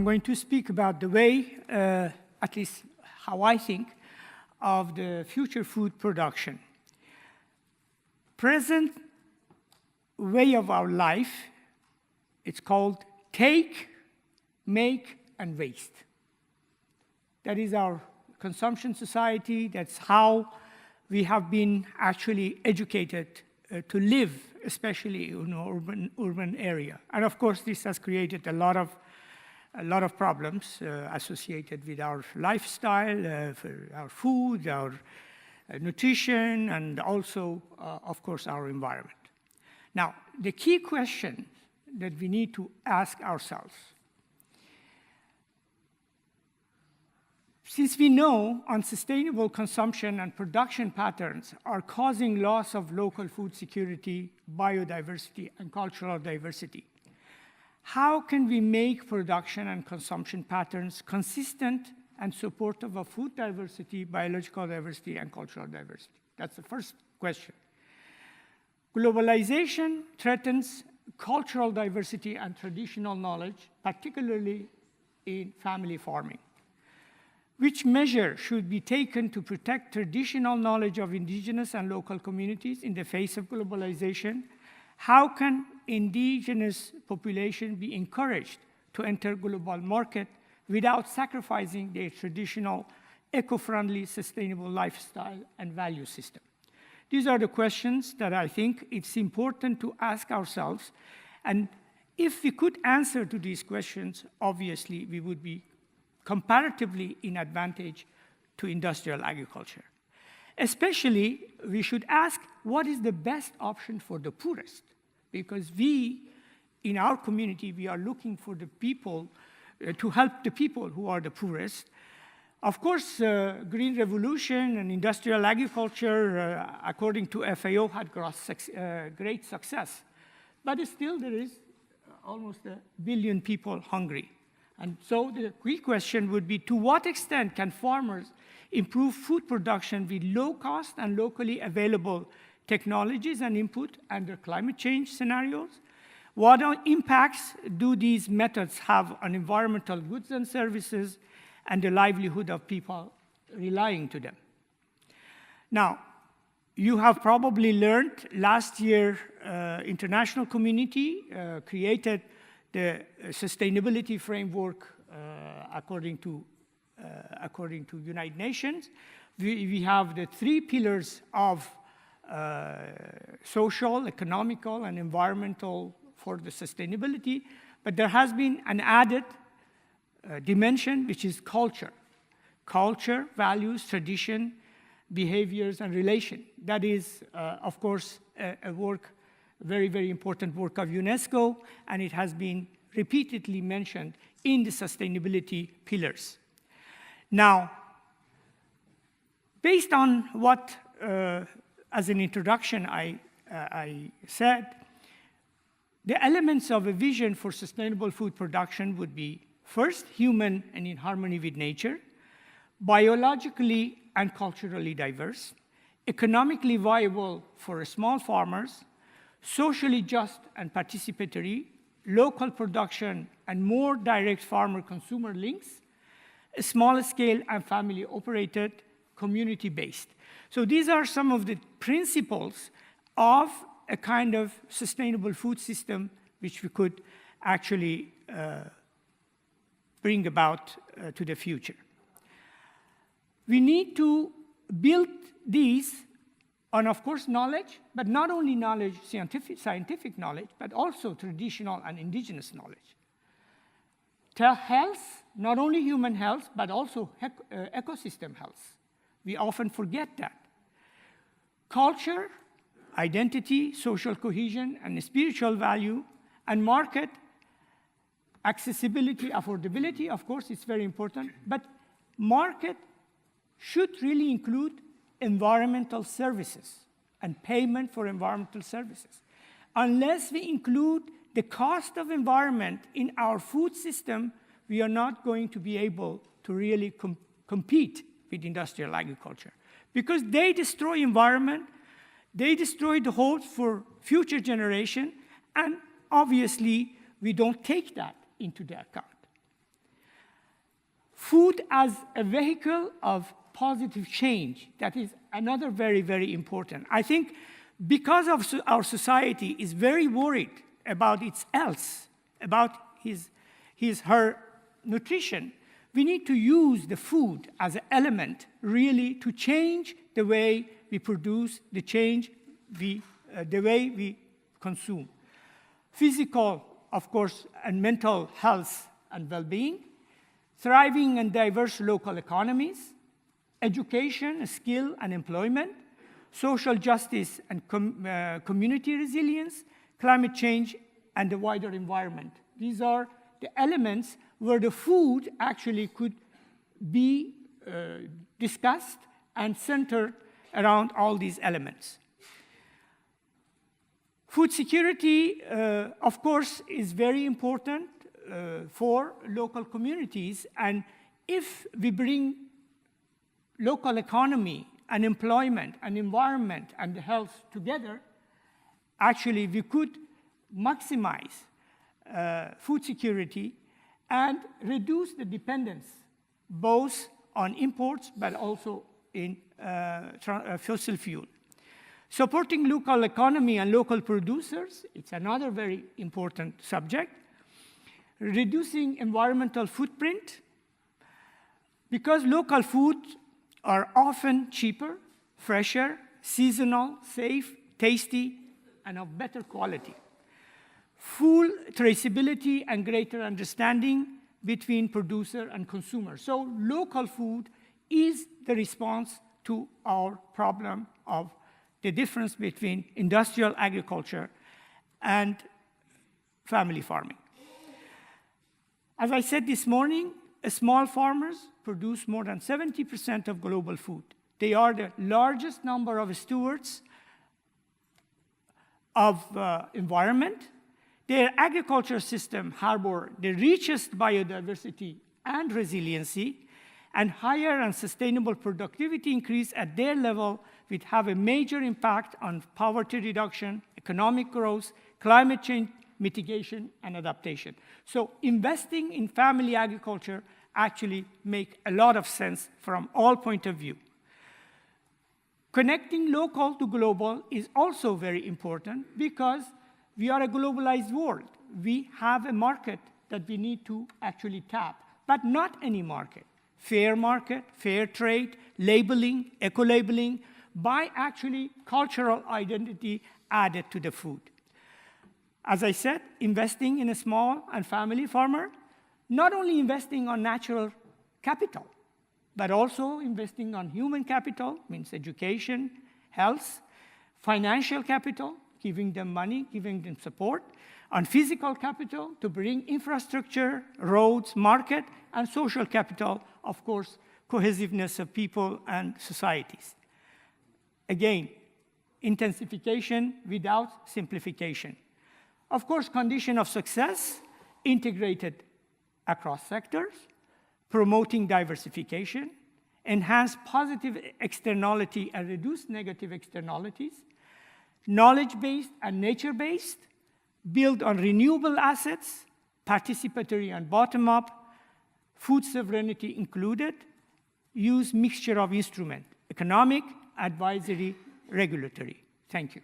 I'm going to speak about the way, at least how I think, of the future food production. Present way of our life, it's called take, make, and waste. That is our consumption society. That's how we have been actually educated to live, especially in an urban area. And of course, this has created a lot of problems associated with our lifestyle, for our food, our nutrition, and also, of course, our environment. Now, the key question that we need to ask ourselves, since we know unsustainable consumption and production patterns are causing loss of local food security, biodiversity, and cultural diversity, how can we make production and consumption patterns consistent and supportive of food diversity, biological diversity, and cultural diversity? That's the first question. Globalization threatens cultural diversity and traditional knowledge, particularly in family farming. Which measure should be taken to protect traditional knowledge of indigenous and local communities in the face of globalization? How can indigenous population be encouraged to enter global market without sacrificing their traditional, eco-friendly, sustainable lifestyle and value system? These are the questions that I think it's important to ask ourselves. And if we could answer to these questions, obviously we would be comparatively in advantage to industrial agriculture. Especially, we should ask what is the best option for the poorest? Because we, in our community, we are looking for the people, to help the people who are the poorest. Of course, Green Revolution and industrial agriculture, according to FAO, had great success. But still, there is almost 1 billion people hungry. And so the key question would be, to what extent can farmers improve food production with low cost and locally available technologies and input under climate change scenarios? What impacts do these methods have on environmental goods and services and the livelihood of people relying to them? Now, you have probably learned last year, international community created the sustainability framework according to United Nations. We have the 3 pillars of social, economical, and environmental for the sustainability, but there has been an added dimension, which is culture. Culture, values, tradition, behaviors, and relation. That is, of course, a work, very, very important work of UNESCO, and it has been repeatedly mentioned in the sustainability pillars. Now, based on what, as an introduction, I said, the elements of a vision for sustainable food production would be, first, human and in harmony with nature, biologically and culturally diverse, economically viable for small farmers, socially just and participatory, local production and more direct farmer-consumer links, small scale and family-operated, community-based. So these are some of the principles of a kind of sustainable food system which we could actually bring about to the future. We need to build these on, of course, knowledge, but not only knowledge, scientific knowledge, but also traditional and indigenous knowledge. Health, not only human health, but also ecosystem health. We often forget that. Culture, identity, social cohesion, and spiritual value, and market, accessibility, affordability, of course, it's very important, but market should really include environmental services and payment for environmental services. Unless we include the cost of environment in our food system, we are not going to be able to really compete with industrial agriculture. Because they destroy environment, they destroy the hope for future generation, and obviously we don't take that into the account. Food as a vehicle of positive change, that is another very, very important. I think because of our society is very worried about its health, about her nutrition, we need to use the food as an element really to change the way we produce, the way we consume. Physical, of course, and mental health and well-being, thriving and diverse local economies, education, skill, and employment, social justice and community resilience, climate change, and the wider environment. These are the elements where the food actually could be discussed and centered around all these elements. Food security, of course, is very important for local communities. And if we bring local economy and employment and environment and the health together, actually we could maximize food security and reduce the dependence both on imports but also in fossil fuel. Supporting local economy and local producers, it's another very important subject. Reducing environmental footprint, because local foods are often cheaper, fresher, seasonal, safe, tasty, and of better quality. Full traceability and greater understanding between producer and consumer. So local food is the response to our problem of the difference between industrial agriculture and family farming. As I said this morning, small farmers produce more than 70% of global food. They are the largest number of stewards of environment. Their agriculture system harbor the richest biodiversity and resiliency, and higher and sustainable productivity increase at their level will have a major impact on poverty reduction, economic growth, climate change mitigation, and adaptation. So investing in family agriculture actually makes a lot of sense from all points of view. Connecting local to global is also very important because we are a globalized world. We have a market that we need to actually tap, but not any market. Fair trade, labeling, eco-labeling, by actually cultural identity added to the food. As I said, investing in a small and family farmer, not only investing on natural capital, but also investing on human capital, means education, health, financial capital, giving them money, giving them support, on physical capital to bring infrastructure, roads, market, and social capital, of course, cohesiveness of people and societies. Again, intensification without simplification. Of course, condition of success, integrated across sectors, promoting diversification, enhance positive externality and reduce negative externalities, knowledge-based and nature-based, build on renewable assets, participatory and bottom-up, food sovereignty included, use mixture of instruments, economic, advisory, regulatory. Thank you.